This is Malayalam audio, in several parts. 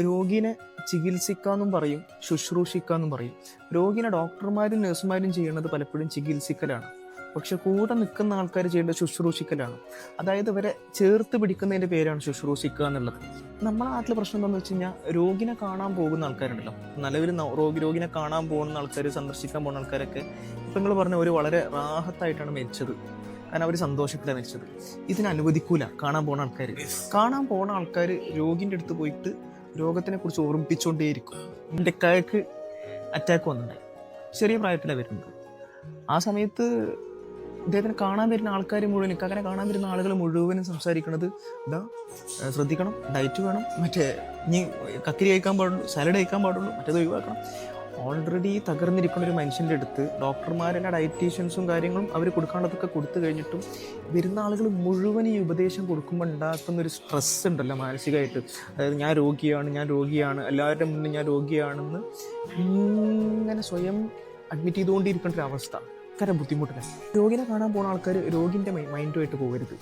രോഗിനെ ചികിത്സിക്കാന്നും പറയും, ശുശ്രൂഷിക്കാന്നും പറയും. രോഗിനെ ഡോക്ടർമാരും നഴ്സുമാരും ചെയ്യുന്നത് പലപ്പോഴും ചികിത്സിക്കലാണ്. പക്ഷെ കൂടെ നിൽക്കുന്ന ആൾക്കാർ ചെയ്യേണ്ടത് ശുശ്രൂഷിക്കലാണ്. അതായത് ഇവരെ ചേർത്ത് പിടിക്കുന്നതിൻ്റെ പേരാണ് ശുശ്രൂഷിക്കുക എന്നുള്ളത്. നമ്മുടെ നാട്ടിലെ പ്രശ്നം എന്താണെന്ന് വെച്ച് കഴിഞ്ഞാൽ, രോഗിനെ കാണാൻ പോകുന്ന ആൾക്കാരുണ്ടല്ലോ, നിലവിൽ രോഗിനെ കാണാൻ പോകുന്ന ആൾക്കാർ, സന്ദർശിക്കാൻ പോകുന്ന ആൾക്കാരൊക്കെ ഇപ്പം നിങ്ങൾ പറഞ്ഞ ഒരു വളരെ റാഹത്തായിട്ടാണ് മരിച്ചത്. കാരണം അവർ സന്തോഷത്തിലാണ് മരിച്ചത്. ഇതിനനുവദിക്കൂല കാണാൻ പോകുന്ന ആൾക്കാർ രോഗിൻ്റെ അടുത്ത് പോയിട്ട് രോഗത്തിനെ കുറിച്ച് ഓർമ്മിപ്പിച്ചുകൊണ്ടേയിരിക്കും. എൻ്റെ ഇക്കാക്ക് അറ്റാക്ക് വന്നിട്ടുണ്ടായി, ചെറിയ പ്രായത്തിലാണ് വരുന്നത്. ആ സമയത്ത് ഇദ്ദേഹത്തിന് കാണാൻ വരുന്ന ആൾക്കാർ മുഴുവൻ, ഇക്കാക്കനെ കാണാൻ വരുന്ന ആളുകൾ മുഴുവനും സംസാരിക്കുന്നത് ശ്രദ്ധിക്കണം, ഡയറ്റ് വേണം, ഇനി കക്കിരി കഴിക്കാൻ പാടുള്ളൂ, സാലഡ് കഴിക്കാൻ പാടുള്ളൂ, മറ്റേത് ഒഴിവാക്കണം. ഓൾറെഡി തകർന്നിരിക്കുന്ന ഒരു മനുഷ്യൻ്റെ അടുത്ത് ഡോക്ടർമാരെല്ലാം ഡയറ്റീഷ്യൻസും കാര്യങ്ങളും അവർ കൊടുക്കാനുള്ളതൊക്കെ കൊടുത്തു കഴിഞ്ഞിട്ടും വരുന്ന ആളുകൾ മുഴുവൻ ഈ ഉപദേശം കൊടുക്കുമ്പോൾ ഉണ്ടാക്കുന്നൊരു സ്ട്രെസ് ഉണ്ടല്ലോ മാനസികമായിട്ട്. അതായത് ഞാൻ രോഗിയാണ്, എല്ലാവരുടെ മുന്നിൽ ഞാൻ രോഗിയാണെന്ന് ഇങ്ങനെ സ്വയം അഡ്മിറ്റ് ചെയ്തുകൊണ്ടിരിക്കേണ്ട ഒരു അവസ്ഥ ഭയങ്കര ബുദ്ധിമുട്ടില്ല. രോഗിനെ കാണാൻ പോകുന്ന ആൾക്കാർ രോഗിൻ്റെ മൈൻഡുമായിട്ട് പോകരുത്.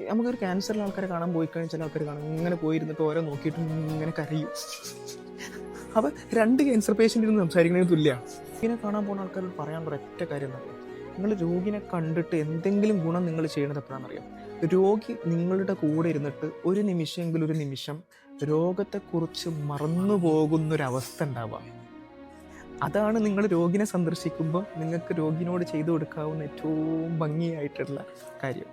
നമുക്കൊരു ക്യാൻസറിലെ ആൾക്കാരെ കാണാൻ പോയി കഴിഞ്ഞാൽ ചില ആൾക്കാർ കാണാൻ ഇങ്ങനെ പോയിരുന്നിട്ട് ഓരോ നോക്കിയിട്ട് ഇങ്ങനെ കരയും. അപ്പോൾ 2 ക്യാൻസർ പേഷ്യൻ്റിൽ നിന്ന് സംസാരിക്കുന്നതിന് തുല്യമാണ്. രോഗിനെ കാണാൻ പോകുന്ന ആൾക്കാരോട് പറയാനുള്ള ഒറ്റ കാര്യം എന്താ പറയുക, നിങ്ങൾ രോഗിനെ കണ്ടിട്ട് എന്തെങ്കിലും ഗുണം നിങ്ങൾ ചെയ്യണത് എപ്പോഴാണെന്നറിയാം. രോഗി നിങ്ങളുടെ കൂടെ ഇരുന്നിട്ട് ഒരു നിമിഷം രോഗത്തെക്കുറിച്ച് മറന്നു പോകുന്നൊരവസ്ഥ ഉണ്ടാവുക. അതാണ് നിങ്ങൾ രോഗിനെ സന്ദർശിക്കുമ്പോൾ നിങ്ങൾക്ക് രോഗിനോട് ചെയ്തു കൊടുക്കാവുന്ന ഏറ്റവും ഭംഗിയായിട്ടുള്ള കാര്യം.